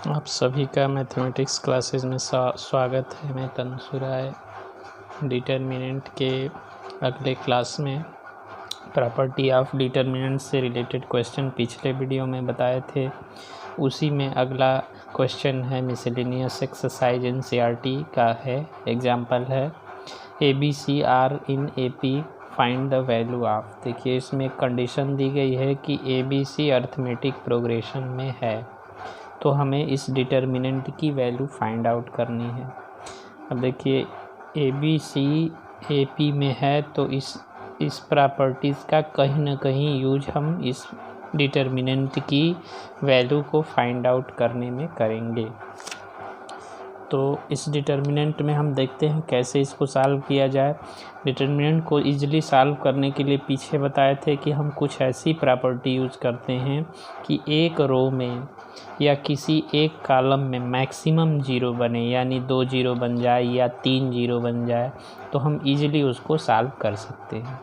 आप सभी का मैथमेटिक्स क्लासेस में स्वागत है। मैं तंसुर राय। डिटर्मिनेंट के अगले क्लास में प्रॉपर्टी ऑफ डिटर्मिनेंट से रिलेटेड क्वेश्चन पिछले वीडियो में बताए थे। उसी में अगला क्वेश्चन है मिसलेनियस एक्सरसाइज एनसीईआरटी का है। एग्जाम्पल है ABC are in AP find the value of. देखिए इसमें कंडीशन दी गई है कि ABC अर्थमेटिक प्रोग्रेशन में है, तो हमें इस डिटर्मिनेंट की वैल्यू फाइंड आउट करनी है। अब देखिए ABC AP में है, तो इस प्रॉपर्टीज़ का कहीं ना कहीं यूज हम इस डिटर्मिनेंट की वैल्यू को फाइंड आउट करने में करेंगे। तो इस डिटर्मिनेंट में हम देखते हैं कैसे इसको सॉल्व किया जाए। डिटर्मिनेंट को इजीली सॉल्व करने के लिए पीछे बताए थे कि हम कुछ ऐसी प्रॉपर्टी यूज करते हैं कि एक रो में या किसी एक कॉलम में मैक्सिमम जीरो बने, यानी 2 जीरो बन जाए या 3 जीरो बन जाए, तो हम इजीली उसको सॉल्व कर सकते हैं।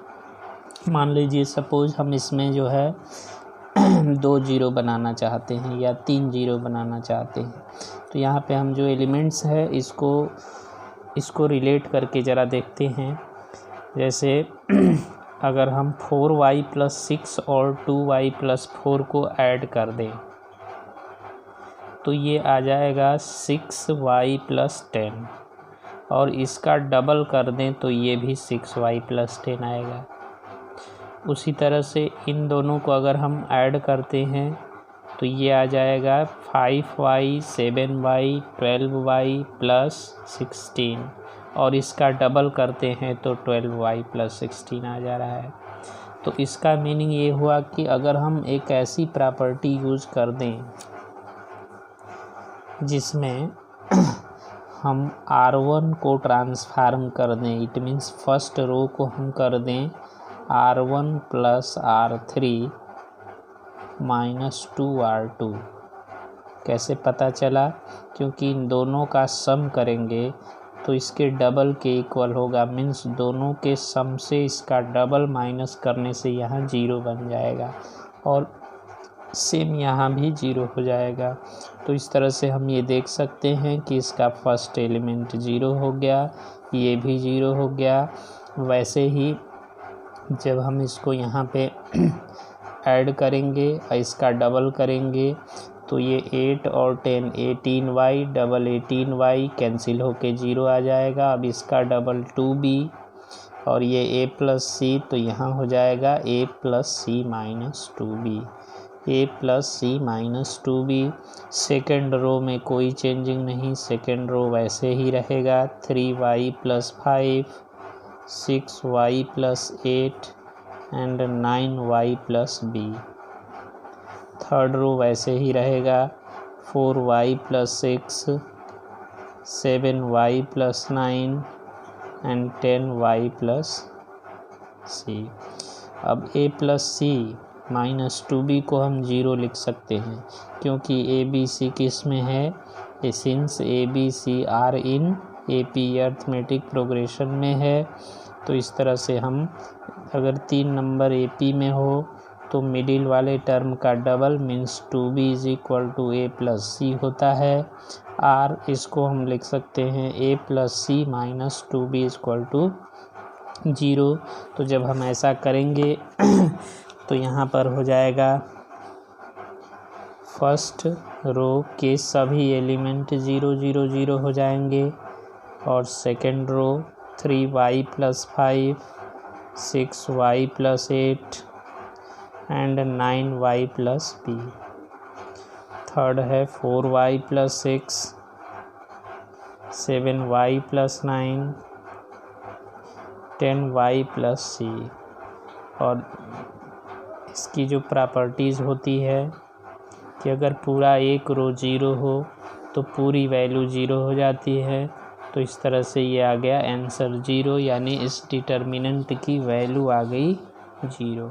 मान लीजिए सपोज हम इसमें जो है 2 जीरो बनाना चाहते हैं या 3 जीरो बनाना चाहते हैं, तो यहाँ पे हम जो एलिमेंट्स है इसको रिलेट करके ज़रा देखते हैं। जैसे अगर हम 4y + 6 और 2y + 4 को ऐड कर दें तो ये आ जाएगा 6y + 10, और इसका डबल कर दें तो ये भी 6y + 10 आएगा। उसी तरह से इन दोनों को अगर हम ऐड करते हैं तो ये आ जाएगा 5y 7y 12y + 16, और इसका डबल करते हैं तो 12y + 16 आ जा रहा है। तो इसका मीनिंग ये हुआ कि अगर हम एक ऐसी प्रॉपर्टी यूज़ कर दें जिसमें हम R1 को ट्रांसफार्म कर दें, इट मीन्स फर्स्ट रो को हम कर दें R1 + R3 - 2R2। कैसे पता चला? क्योंकि इन दोनों का सम करेंगे तो इसके डबल के इक्वल होगा, मीन्स दोनों के सम से इसका डबल माइनस करने से यहाँ 0 बन जाएगा, और सेम यहाँ भी 0 हो जाएगा। तो इस तरह से हम ये देख सकते हैं कि इसका फर्स्ट एलिमेंट 0 हो गया, ये भी 0 हो गया। वैसे ही जब हम इसको यहाँ पे ऐड करेंगे और इसका डबल करेंगे तो ये 8 और 10 18y डबल 18y कैंसिल होके 0 आ जाएगा। अब इसका डबल 2b और ये a + c, तो यहाँ हो जाएगा a + c - 2b, a + c - 2b। Second row में कोई चेंजिंग नहीं, सेकेंड रो वैसे ही रहेगा 3y + 5 6y + 8 and 9y + b। Third row वैसे ही रहेगा 4y + 6 7y + 9 and 10y + c। अब a + c - 2b को हम 0 लिख सकते हैं, क्योंकि ABC किस में है? Since ABC are in AP arithmetic progression में है। तो इस तरह से हम अगर 3 नंबर AP में हो तो मिडिल वाले टर्म का double means 2b = a + c होता है। R इसको हम लिख सकते हैं a + c - 2b = 0। तो जब हम ऐसा करेंगे तो यहाँ पर हो जाएगा फर्स्ट रो के सभी एलिमेंट 0 0 0 हो जाएंगे, और second row 3y + 5 6y + 8 and 9y + b। Third है 4y + 6 7y + 9 10y + c। और इसकी जो प्रॉपर्टीज़ होती है कि अगर पूरा एक रो 0 हो तो पूरी वैल्यू 0 हो जाती है। तो इस तरह से ये आ गया आंसर 0, यानी इस डिटर्मिनेंट की वैल्यू आ गई 0।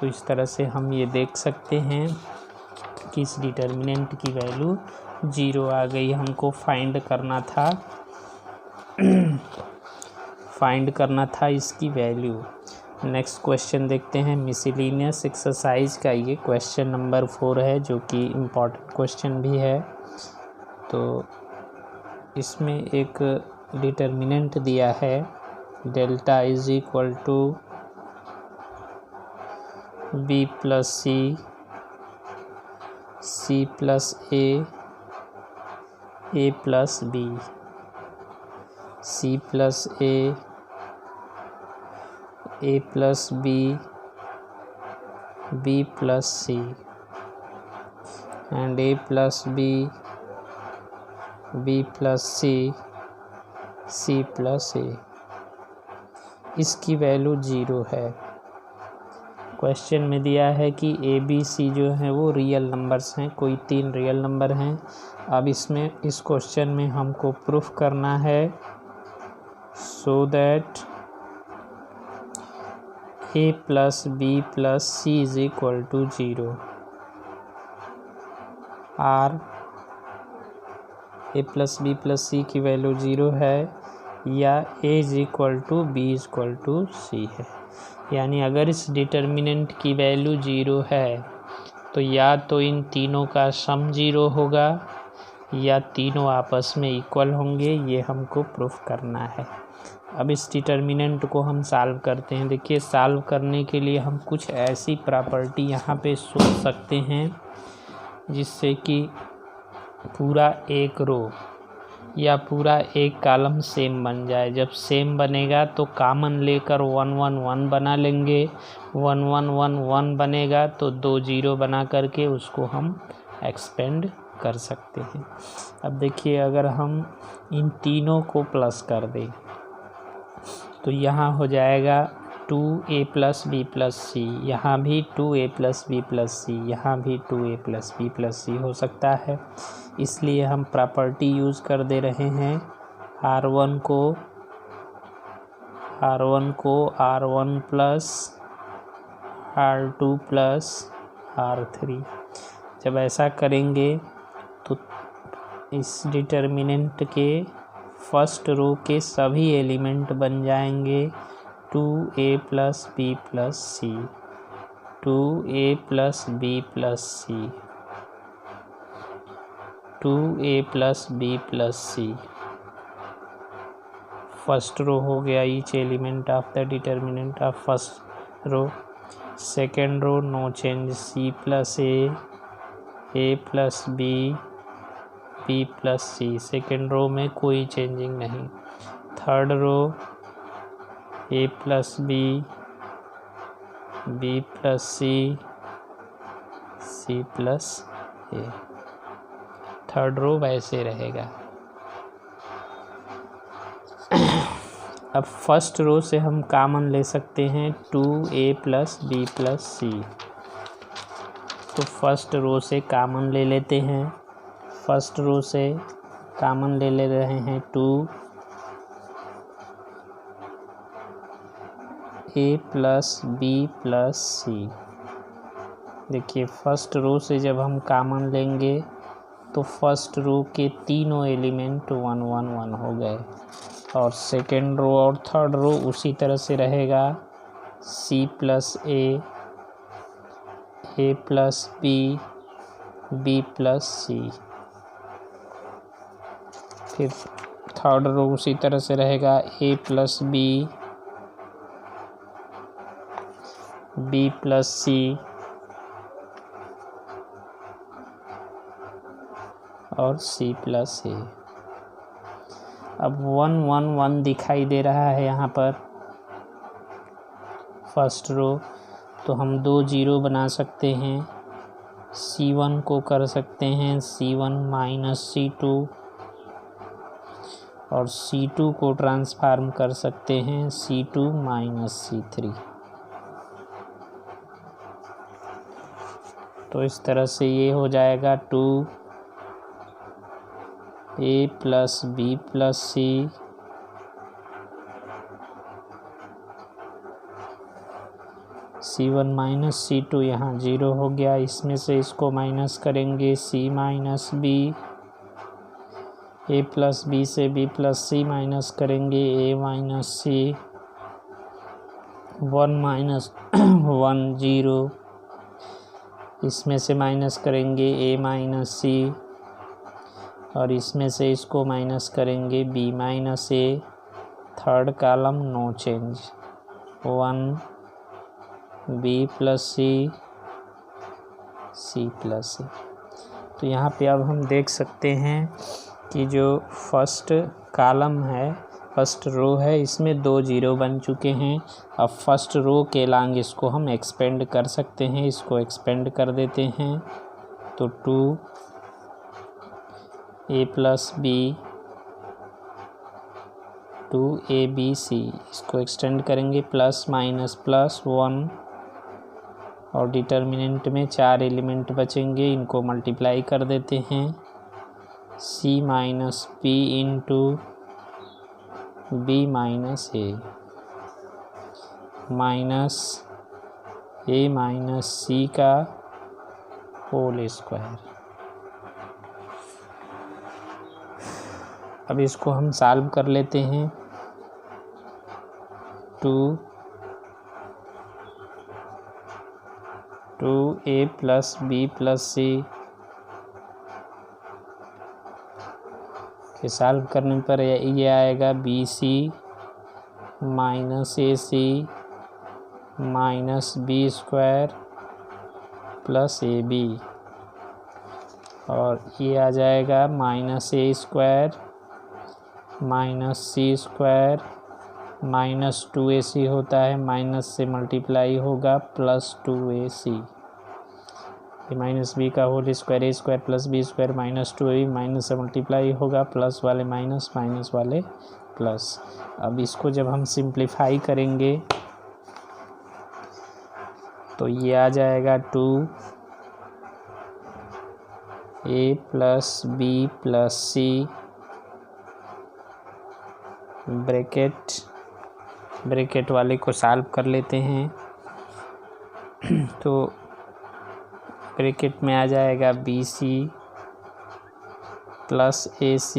तो इस तरह से हम ये देख सकते हैं कि इस डिटर्मिनेंट की वैल्यू 0 आ गई। हमको फाइंड करना था इसकी वैल्यू। नेक्स्ट क्वेश्चन देखते हैं मिसलेनियस एक्सरसाइज का। ये क्वेश्चन नंबर 4 है जो कि इम्पॉर्टेंट क्वेश्चन भी है। तो इसमें एक डिटर्मिनेंट दिया है delta is equal to b plus c plus a plus b, c plus a plus b plus c and a plus b plus c plus a. इसकी वैल्यू 0 है। क्वेश्चन में दिया है कि ए बी सी जो है वो real numbers हैं, कोई 3 रियल नंबर हैं। अब इस क्वेश्चन में हमको प्रूफ करना है so that a plus b plus c is equal to 0 or a plus b plus c की वैल्यू 0 है या a is equal to b is equal to c है। यानी अगर इस डिटर्मिनेंट की वैल्यू 0 है तो या तो इन तीनों का सम 0 होगा या तीनों आपस में इक्वल होंगे। ये हमको प्रूफ करना है। अब इस डिटर्मिनेंट को हम सॉल्व करते हैं। देखिए, सॉल्व करने के लिए हम कुछ ऐसी प्रॉपर्टी यहाँ पे सोच सकते हैं जिससे कि पूरा एक रो या पूरा एक कॉलम सेम बन जाए। जब सेम बनेगा तो कॉमन लेकर 1 1 1 बना लेंगे। 1 1 1 1 बनेगा तो 2 0 बना करके उसको हम एक्सपेंड कर सकते हैं। अब देखिए, अगर हम इन तीनों को प्लस कर दें तो यहाँ हो जाएगा 2a प्लस बी प्लस सी, यहाँ भी 2a प्लस बी प्लस सी, यहाँ भी 2a प्लस बी प्लस सी हो सकता है। इसलिए हम प्रॉपर्टी यूज़ कर दे रहे हैं R1 को R1 plus R2 plus R3। जब ऐसा करेंगे तो इस डिटर्मिनेंट के फर्स्ट रो के सभी एलिमेंट बन जाएंगे 2a plus b plus c, 2a plus b plus c, 2a plus b plus c. First row हो गया each element of the determinant of first row. Second row no change, c plus a plus b plus c. Second row में कोई changing नहीं। Third row a plus b plus c plus a. Third row वैसे रहेगा। अब first row से हम common ले सकते हैं 2a प्लस बी प्लस सी। तो फर्स्ट रो से कॉमन ले लेते हैं। फर्स्ट रो से कॉमन ले रहे हैं 2a प्लस बी प्लस सी। देखिए, फर्स्ट रो से जब हम कॉमन लेंगे तो फर्स्ट रो के तीनों एलिमेंट 1 1 1 हो गए और सेकेंड रो और थर्ड रो उसी तरह से रहेगा। सी plus a plus b plus सी। फिर थर्ड रो उसी तरह से रहेगा ए प्लस बी प्लस सी और सी प्लस ए। अब 1 1 1 दिखाई दे रहा है यहाँ पर फर्स्ट रो, तो हम 2 0 बना सकते हैं। C1 को कर सकते हैं C1 माइनस C2 और C2 को ट्रांसफार्म कर सकते हैं C2 माइनस C3। तो इस तरह से ये हो जाएगा 2a प्लस बी प्लस सी C1 माइनस C2 यहाँ 0 हो गया। इसमें से इसको माइनस करेंगे C माइनस बी, ए प्लस बी से बी प्लस सी माइनस करेंगे A माइनस सी, 1 माइनस 1 0, इसमें से माइनस करेंगे a माइनस सी, और इसमें से इसको माइनस करेंगे b minus a। Third column no change, 1 b plus c, c plus a। तो यहाँ पे अब हम देख सकते हैं कि जो फर्स्ट कॉलम है, फर्स्ट रो है, इसमें 2 0 बन चुके हैं। अब फर्स्ट रो के लांग इसको हम एक्सपेंड कर सकते हैं, इसको एक्सपेंड कर देते हैं। तो 2a प्लस बी, 2abc, इसको एक्सटेंड करेंगे, प्लस माइनस प्लस 1, और डिटर्मिनेंट में 4 एलिमेंट बचेंगे, इनको मल्टीप्लाई कर देते हैं। c minus p into b minus a, minus a minus c का होल स्क्वायर। अब इसको हम सॉल्व कर लेते हैं। 2a प्लस b प्लस सी के सॉल्व करने पर ये आएगा bc minus ac minus b square plus ab, और ये आ जाएगा minus a square minus c square minus 2ac होता है, माइनस से मल्टीप्लाई होगा प्लस 2ac, माइनस बी का whole square, a square plus b square minus 2ab, minus से मल्टीप्लाई होगा, प्लस वाले माइनस, माइनस वाले प्लस। अब इसको जब हम सिंप्लीफाई करेंगे तो ये आ जाएगा 2a plus b plus c, bracket वाले को सॉल्व कर लेते हैं। तो ब्रैकेट में आ जाएगा bc plus ac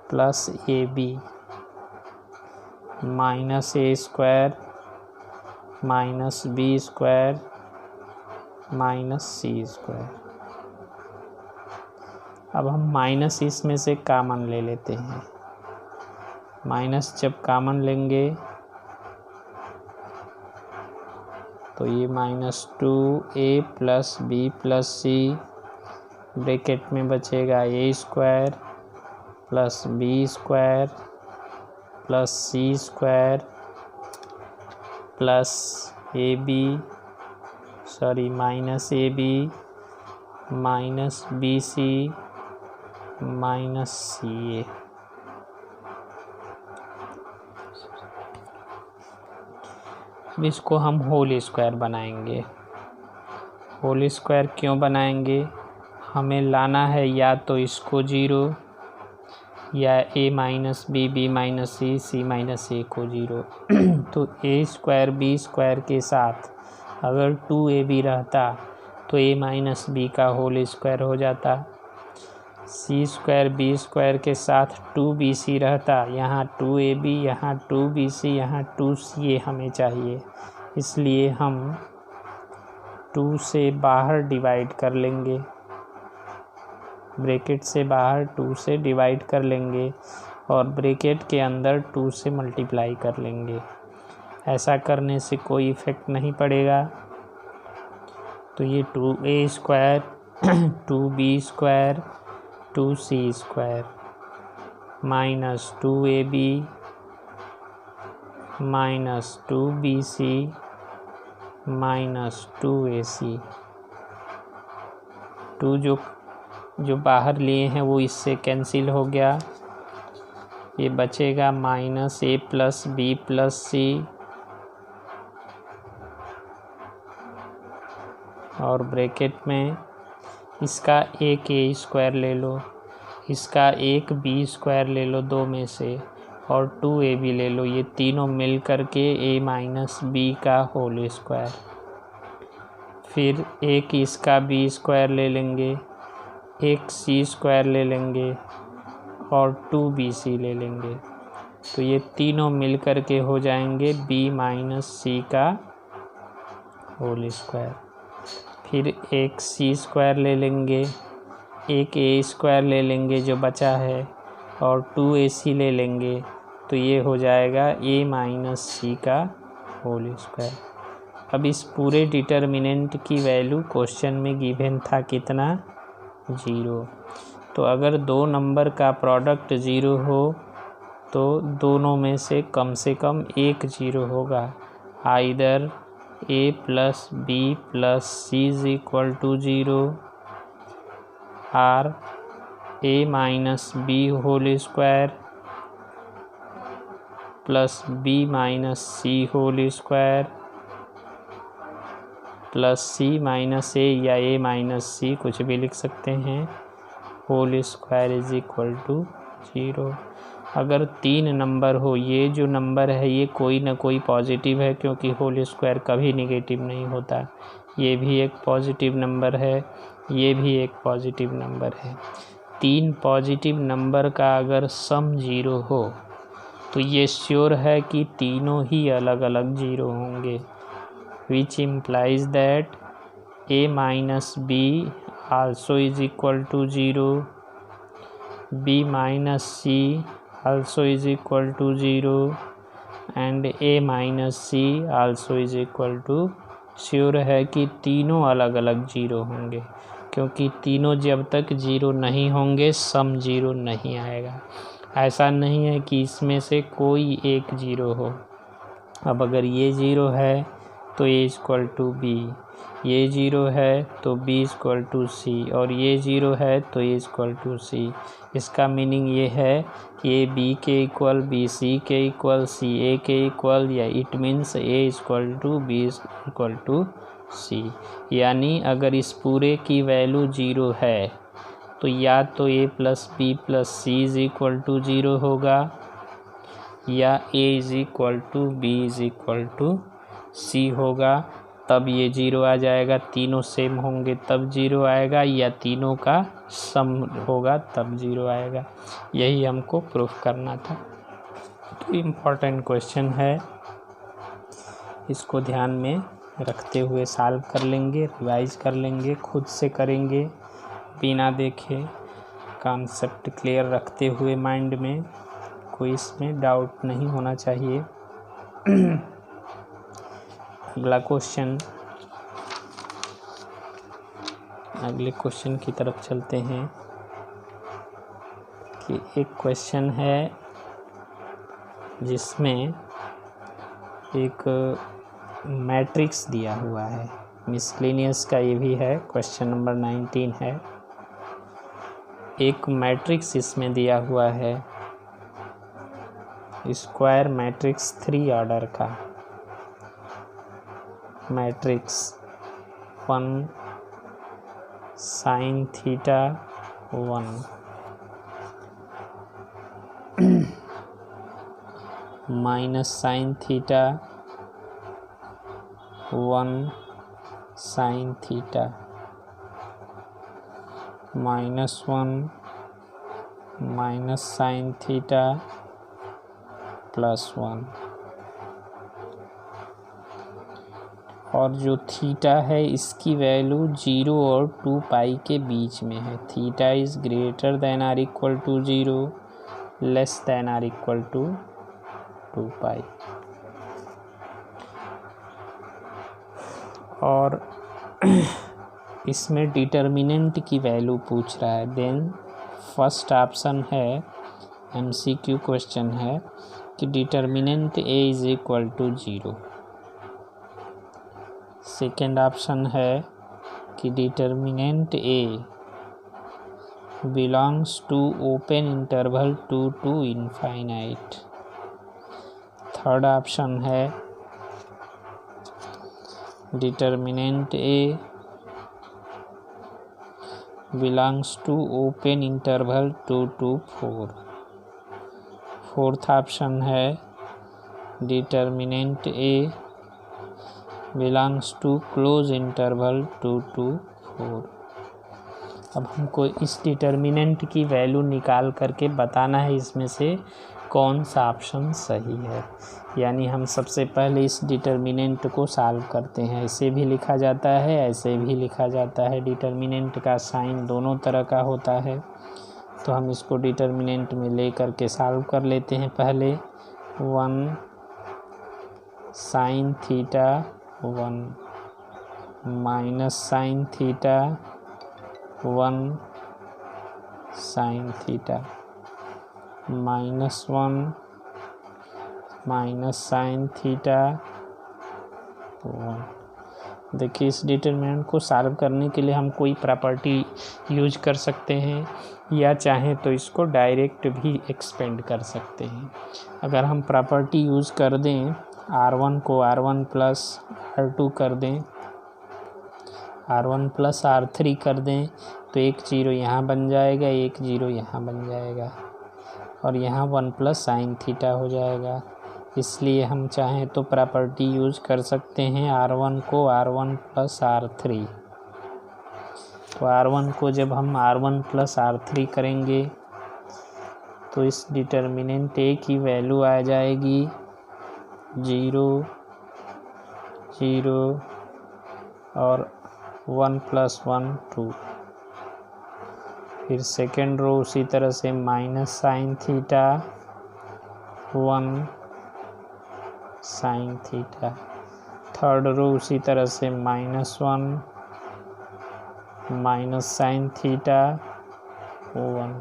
plus ab, minus a square minus b square minus c square. अब हम माइनस इसमें से कॉमन ले लेते हैं। माइनस जब कॉमन लेंगे तो ये minus 2a plus b plus c, bracket में बचेगा a square plus b square plus c square plus minus ab minus bc minus ca। अब इसको हम होल स्क्वायर बनाएंगे। होल स्क्वायर क्यों बनाएंगे? हमें लाना है या तो इसको 0 या a minus b, b minus c, c minus a को 0। तो a स्क्वायर b स्क्वायर के साथ अगर 2ab रहता तो a माइनस बी का होल स्क्वायर हो जाता। c स्क्वायर b स्क्वायर के साथ 2bc रहता, यहाँ 2ab, यहाँ 2bc, यहाँ 2ca हमें चाहिए, इसलिए हम 2 से बाहर डिवाइड कर लेंगे, ब्रैकेट से बाहर 2 से डिवाइड कर लेंगे और ब्रैकेट के अंदर 2 से मल्टीप्लाई कर लेंगे। ऐसा करने से कोई इफ़ेक्ट नहीं पड़ेगा। तो ये 2a square 2b square 2c square minus 2ab minus 2bc minus 2ac, 2 जो बाहर लिए हैं वो इससे कैंसिल हो गया। ये बचेगा minus a plus b plus c और ब्रैकेट में इसका एक a स्क्वायर ले लो, इसका एक b स्क्वायर ले लो, 2 में से, और 2ab ले लो। ये तीनों मिल कर के a माइनस b का होल स्क्वायर। फिर एक इसका b स्क्वायर ले लेंगे, एक c स्क्वायर ले लेंगे और 2bc ले लेंगे। तो ये तीनों मिल कर के हो जाएंगे b माइनस सी का होल स्क्वायर। फिर एक c स्क्वायर ले लेंगे, एक a स्क्वायर ले लेंगे जो बचा है, और 2ac ले लेंगे, तो ये हो जाएगा a माइनस सी का होल स्क्वायर। अब इस पूरे डिटर्मिनेंट की वैल्यू क्वेश्चन में गिवन था कितना, 0। तो अगर दो नंबर का प्रोडक्ट 0 हो तो दोनों में से कम एक 0 होगा। Either a plus b plus c is equal to 0 और a minus b whole square plus b minus c whole square plus c minus a या a माइनस c कुछ भी लिख सकते हैं, whole square is equal to 0। अगर 3 number हो, ये जो नंबर है ये कोई ना कोई पॉजिटिव है, क्योंकि होल स्क्वायर कभी नेगेटिव नहीं होता। ये भी एक पॉजिटिव नंबर है, ये भी एक पॉजिटिव नंबर है। 3 पॉजिटिव नंबर का अगर सम 0 हो तो ये श्योर है कि तीनों ही अलग अलग 0 होंगे, which implies that a minus b also is equal to 0, b minus c also is equal to 0 and a minus c also is equal to sure है कि तीनों अलग अलग 0 होंगे, क्योंकि तीनों जब तक 0 नहीं होंगे सम 0 नहीं आएगा। ऐसा नहीं है कि इसमें से कोई एक 0 हो। अब अगर ये 0 है तो a इक्वल टू b, ये 0 है तो b इक्वल टू c, और ये 0 है तो a इक्वल टू c। इसका मीनिंग ये है कि a b के इक्वल, b c के इक्वल, c a के इक्वल, या it means a equal to b equal to c। यानी अगर इस पूरे की वैल्यू 0 है तो या तो a plus b plus c is equal to 0 होगा, या a is equal to b is equal to c होगा, तब ये 0 आ जाएगा। तीनों सेम होंगे तब 0 आएगा, या तीनों का सम होगा तब 0 आएगा। यही हमको प्रूफ करना था। तो इम्पॉर्टेंट क्वेश्चन है, इसको ध्यान में रखते हुए सॉल्व कर लेंगे, रिवाइज कर लेंगे, खुद से करेंगे बिना देखे, कॉन्सेप्ट क्लियर रखते हुए माइंड में, कोई इसमें डाउट नहीं होना चाहिए। अगला क्वेश्चन, अगले क्वेश्चन की तरफ चलते हैं कि एक क्वेश्चन है जिसमें एक मैट्रिक्स दिया हुआ है, मिसलेनियस का ये भी है, क्वेश्चन नंबर 19 है। एक मैट्रिक्स इसमें दिया हुआ है, स्क्वायर मैट्रिक्स 3 ऑर्डर का matrix 1 sine theta 1 minus sine theta 1 sine theta -1 minus sine theta +1, और जो थीटा है इसकी वैल्यू 0 और 2 पाई के बीच में है। Theta is greater than or equal to 0, less than or equal to 2 pi. और इसमें डिटर्मिनेंट की वैल्यू पूछ रहा है। देन फर्स्ट ऑप्शन है, MCQ क्वेश्चन है कि determinant a is equal to 0। Second option है कि determinant a belongs to open interval 2 to infinite. Third option है determinant a belongs to open interval 2 to 4। Fourth option है determinant a belongs to close interval 2 to 4। अब हमको इस determinant की value निकाल करके बताना है इसमें से कौन सा ऑप्शन सही है। यानी हम सबसे पहले इस डिटर्मिनेंट को सॉल्व करते हैं। ऐसे भी लिखा जाता है, ऐसे भी लिखा जाता है। डिटर्मिनेंट का साइन दोनों तरह का होता है। तो हम इसको डिटर्मिनेंट में ले करके सॉल्व कर लेते हैं। पहले 1 sin theta 1 minus sine theta 1 sin theta -1 minus sine theta 1। देखिए इस डिटरमिनेंट को सॉल्व करने के लिए हम कोई प्रॉपर्टी यूज कर सकते हैं या चाहें तो इसको डायरेक्ट भी एक्सपेंड कर सकते हैं। अगर हम प्रॉपर्टी यूज़ कर दें, R1 को R1 प्लस R2 कर दें, R1 प्लस R3 कर दें, तो एक 0 यहाँ बन जाएगा, एक 0 यहाँ बन जाएगा और यहाँ 1 प्लस साइन थीटा हो जाएगा। इसलिए हम चाहें तो प्रॉपर्टी यूज़ कर सकते हैं R1 को R1 प्लस R3। तो R1 को जब हम R1 प्लस R3 करेंगे तो इस डिटर्मिनेंट A की वैल्यू आ जाएगी 0 0 और 1 प्लस 1 2। फिर सेकेंड रो उसी तरह से minus sine theta 1 sine theta. Third row उसी तरह से -1 माइनस साइन थीटा 1।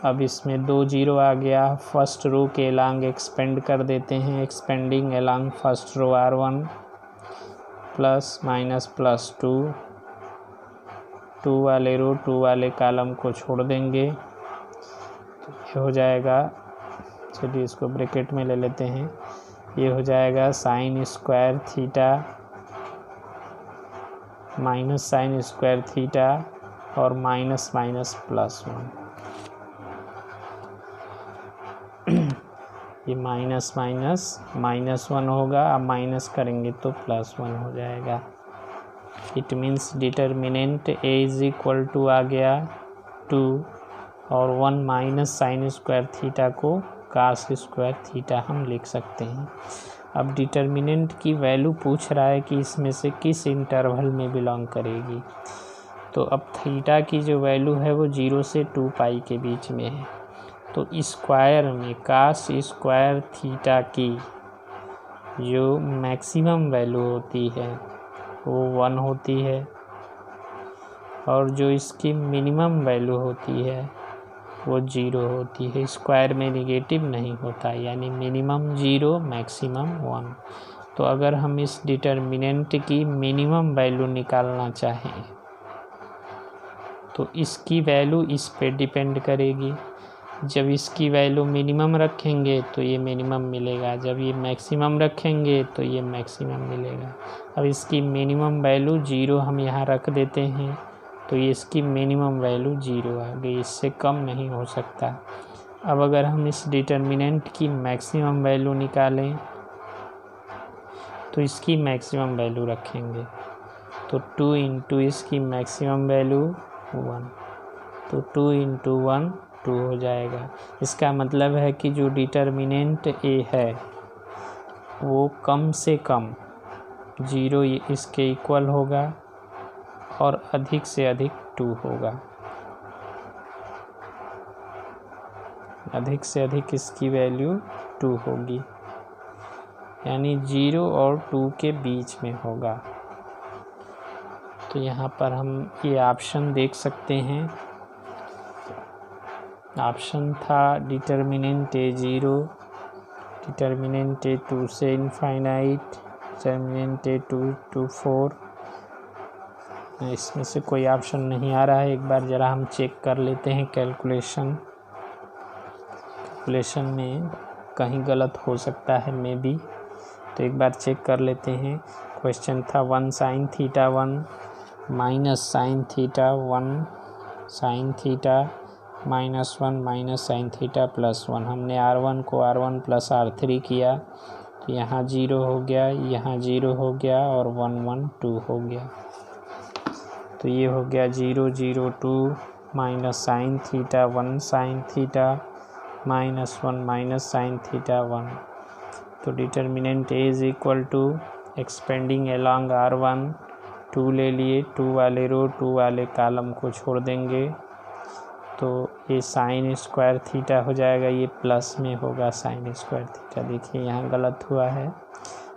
अब इसमें 2 0 आ गया। फर्स्ट रो के एलांग एक्सपेंड कर देते हैं। Expanding along first row R1 plus minus plus 2 वाले रो 2 वाले कॉलम को छोड़ देंगे तो ये हो जाएगा। चलिए इसको ब्रैकेट में ले लेते हैं। ये हो जाएगा sign square theta minus sign square theta और माइनस माइनस प्लस 1। ये माइनस माइनस -1 होगा। अब माइनस करेंगे तो +1 हो जाएगा। It means determinant A is equal to आ गया 2 और 1 माइनस साइन स्क्वायर थीटा को कास स्क्वायर थीटा हम लिख सकते हैं। अब डिटर्मिनेंट की वैल्यू पूछ रहा है कि इसमें से किस इंटरवल में बिलोंग करेगी। तो अब थीटा की जो वैल्यू है वो 0 से 2 पाई के बीच में है। तो स्क्वायर में कास स्क्वायर थीटा की जो मैक्सिमम वैल्यू होती है वो 1 होती है और जो इसकी मिनिमम वैल्यू होती है वो 0 होती है। स्क्वायर में नेगेटिव नहीं होता, यानी मिनिमम 0 मैक्सिमम 1। तो अगर हम इस डिटर्मिनेंट की मिनिमम वैल्यू निकालना चाहें तो इसकी वैल्यू इस पे डिपेंड करेगी। जब इसकी वैल्यू मिनिमम रखेंगे तो ये मिनिमम मिलेगा, जब ये मैक्सिमम रखेंगे तो ये मैक्सिमम मिलेगा। अब इसकी मिनिमम वैल्यू 0 हम यहाँ रख देते हैं तो ये इसकी मिनिमम वैल्यू 0 आ गई, इससे कम नहीं हो सकता। अब अगर हम इस डिटर्मिनेंट की मैक्सिमम वैल्यू निकालें तो इसकी मैक्सिमम वैल्यू रखेंगे तो 2 इंटू इसकी मैक्सिमम वैल्यू 1, तो 2 इंटू 1 2 हो जाएगा। इसका मतलब है कि जो डिटर्मिनेंट A है वो कम से कम 0 इसके इक्वल होगा और अधिक से अधिक 2 होगा। अधिक से अधिक इसकी वैल्यू 2 होगी, यानी 0 और 2 के बीच में होगा। तो यहाँ पर हम ये ऑप्शन देख सकते हैं। ऑप्शन था डिटर्मिनेंट A 0, डिटर्मिनेंट A 2 से इनफाइनाइट, डिटर्मिनेंट A 2 to 4। इसमें से कोई ऑप्शन नहीं आ रहा है। एक बार ज़रा हम चेक कर लेते हैं कैलकुलेशन में कहीं गलत हो सकता है मे बी, तो एक बार चेक कर लेते हैं। क्वेश्चन था 1 sine theta 1 minus sine theta 1 sine theta -1 minus sine theta +1। हमने R1 को R1 प्लस R3 किया तो यहाँ 0 हो गया, यहाँ 0 हो गया और 1 1 2 हो गया। तो ये हो गया 0 0 2 minus sine theta 1 sine theta -1 minus sine theta 1। तो determinant A is equal to expanding along R1 2 ले लिए, 2 वाले रो 2 वाले कॉलम को छोड़ देंगे तो ये साइन स्क्वायर थीटा हो जाएगा, ये प्लस में होगा साइन स्क्वायर थीटा। देखिए यहाँ गलत हुआ है,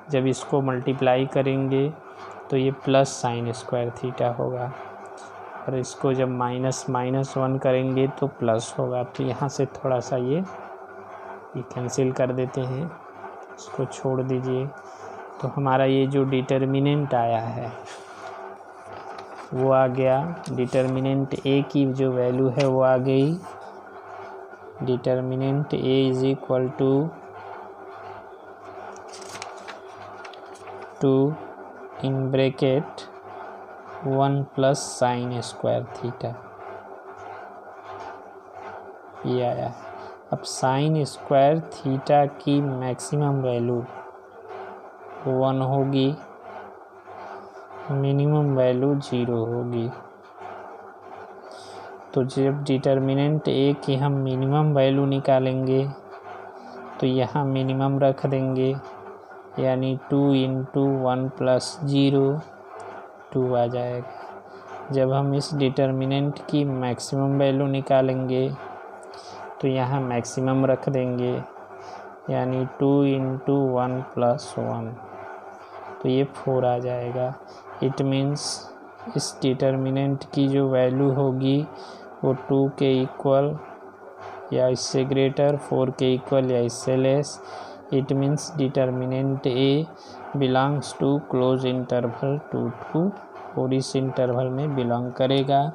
जब इसको मल्टीप्लाई करेंगे तो ये प्लस साइन स्क्वायर थीटा होगा और इसको जब -1 करेंगे तो प्लस होगा। तो यहाँ से थोड़ा सा ये कैंसिल कर देते हैं, इसको छोड़ दीजिए। तो हमारा ये जो डिटर्मिनेंट आया है वो आ गया, डिटर्मिनेंट ए की जो वैल्यू है वो आ गई, determinant A is equal to 2 in bracket 1 plus sine square theta, ये आया। अब साइन स्क्वायर थीटा की मैक्सिमम वैल्यू 1 होगी, मिनिमम वैल्यू 0 होगी। तो जब डिटर्मिनेंट ए की हम मिनिमम वैल्यू निकालेंगे तो यहाँ मिनिमम रख देंगे, यानी 2 × 1 + 0 2 आ जाएगा। जब हम इस डिटर्मिनेंट की मैक्सिमम वैल्यू निकालेंगे तो यहाँ मैक्सिमम रख देंगे, यानी 2 × 1 + 1, तो ये 4 आ जाएगा। इट मीन्स इस डिटर्मिनेंट की जो वैल्यू होगी वो 2 के इक्वल या इससे ग्रेटर, 4 के इक्वल या इससे less. It means determinant A belongs to close interval 2 to, और इस इंटरवल में बिलोंग करेगा।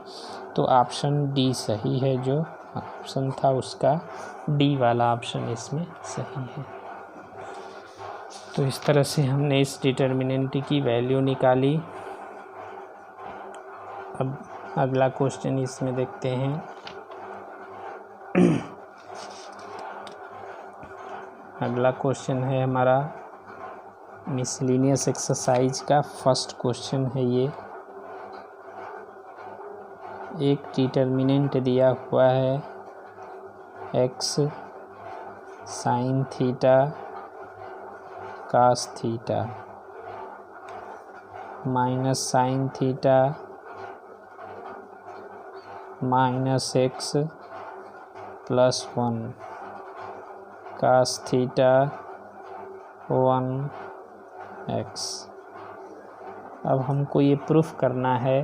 तो ऑप्शन डी सही है, जो ऑप्शन था उसका डी वाला ऑप्शन इसमें सही है। तो इस तरह से हमने इस डिटर्मिनेंट की वैल्यू निकाली। अब अगला क्वेश्चन इसमें देखते हैं। अगला क्वेश्चन है हमारा मिसलिनियस एक्सरसाइज का फर्स्ट क्वेश्चन है। ये एक डिटर्मिनेंट दिया हुआ है x sine theta cos theta minus sine theta minus x + 1 cos theta 1x। अब हमको ये प्रूफ करना है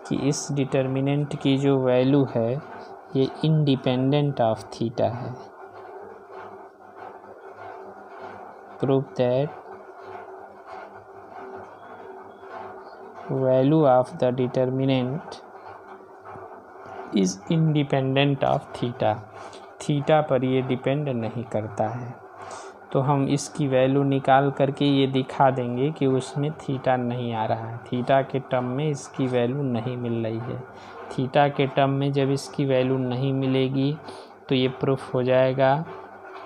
कि इस डिटर्मिनेंट की जो वैल्यू है ये इंडिपेंडेंट ऑफ थीटा है। Proof that value of the determinant is independent of theta. Theta पर ये डिपेंड नहीं करता है। तो हम इसकी वैल्यू निकाल करके ये दिखा देंगे कि उसमें थीटा नहीं आ रहा है, थीटा के टर्म में इसकी वैल्यू नहीं मिल रही है। थीटा के टर्म में जब इसकी वैल्यू नहीं मिलेगी तो ये प्रूफ हो जाएगा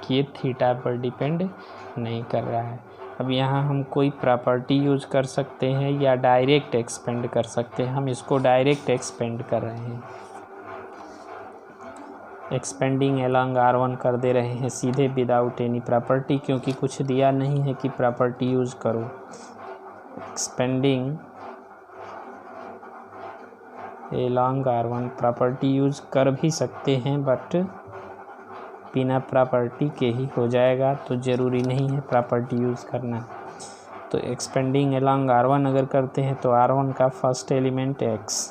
कि ये थीटा पर डिपेंड नहीं कर रहा है। अब यहाँ हम कोई प्रॉपर्टी यूज कर सकते हैं या डायरेक्ट एक्सपेंड कर सकते हैं। हम इसको डायरेक्ट एक्सपेंड कर रहे हैं, एक्सपेंडिंग एलॉन्ग R1 कर दे रहे हैं सीधे विदाउट एनी प्रॉपर्टी, क्योंकि कुछ दिया नहीं है कि प्रॉपर्टी यूज़ करो। Expanding along R1 property use कर भी सकते हैं, बट बिना प्रॉपर्टी के ही हो जाएगा, तो ज़रूरी नहीं है प्रॉपर्टी यूज़ करना। तो एक्सपेंडिंग एलॉन्ग R1 अगर करते हैं तो R1 का फर्स्ट एलिमेंट x,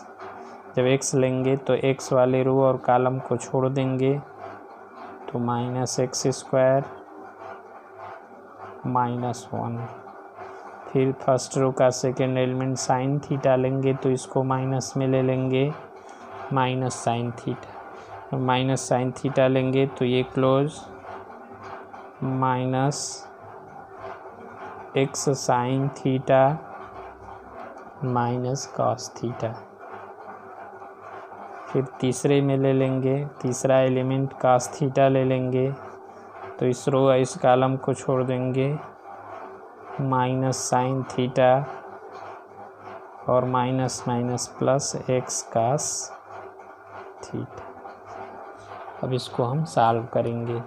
जब x लेंगे तो x वाले रो और कॉलम को छोड़ देंगे तो -x² -1। फिर फर्स्ट रो का सेकेंड एलिमेंट साइन थीटा लेंगे तो इसको माइनस में ले लेंगे, minus sine theta. Minus sine theta लेंगे तो ये close -x sine theta minus cos theta. फिर तीसरे में ले लेंगे, तीसरा एलिमेंट कास थीटा ले लेंगे तो इस रो इस कॉलम को छोड़ देंगे, माइनस साइन थीटा और minus minus plus x cos theta. अब इसको हम सॉल्व करेंगे।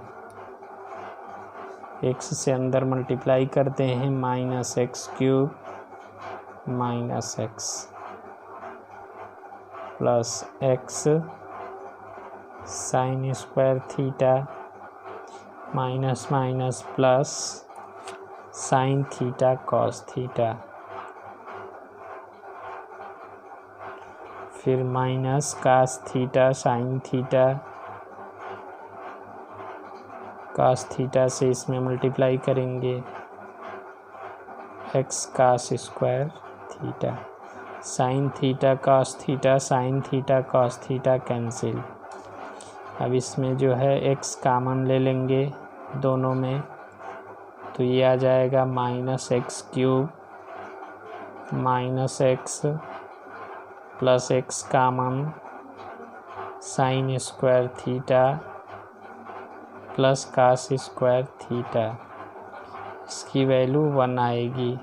x से अंदर मल्टीप्लाई करते हैं, -x³ -x plus x sin square theta minus minus plus sin theta cos theta, फिर minus cos theta sin theta, cos theta से इसमें मल्टीप्लाई करेंगे, x cos square theta, sin theta cos theta, sin theta cos theta cancel. अब इसमें जो है x common ले लेंगे दोनों में, तो ये आ जाएगा -x³ -x plus x common sin square theta plus cos square theta, इसकी वैल्यू 1 आएगी,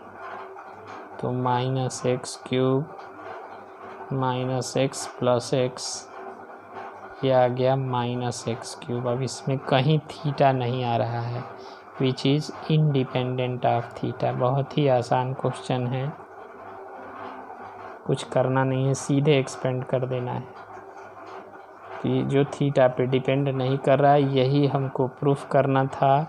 तो -x³ -x प्लस x, ये आ गया -x³। अब इसमें कहीं थीटा नहीं आ रहा है, which is independent of theta. बहुत ही आसान क्वेश्चन है, कुछ करना नहीं है, सीधे एक्सपेंड कर देना है कि जो थीटा पे डिपेंड नहीं कर रहा है, यही हमको प्रूफ करना था।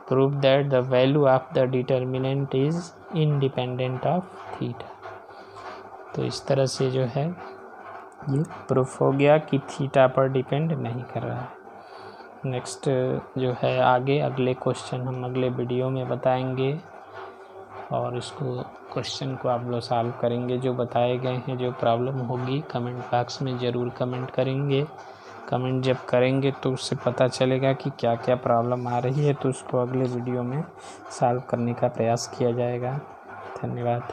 Proof that the value of the determinant is independent of theta. तो इस तरह से जो है ये प्रूफ हो गया कि थीटा पर डिपेंड नहीं कर रहा है। नेक्स्ट जो है आगे अगले क्वेश्चन हम अगले वीडियो में बताएंगे, और इसको क्वेश्चन को आप लोग सॉल्व करेंगे। जो बताए गए हैं, जो प्रॉब्लम होगी कमेंट बॉक्स में ज़रूर कमेंट करेंगे। कमेंट जब करेंगे तो उससे पता चलेगा कि क्या क्या प्रॉब्लम आ रही है, तो उसको अगले वीडियो में सॉल्व करने का प्रयास किया जाएगा। धन्यवाद।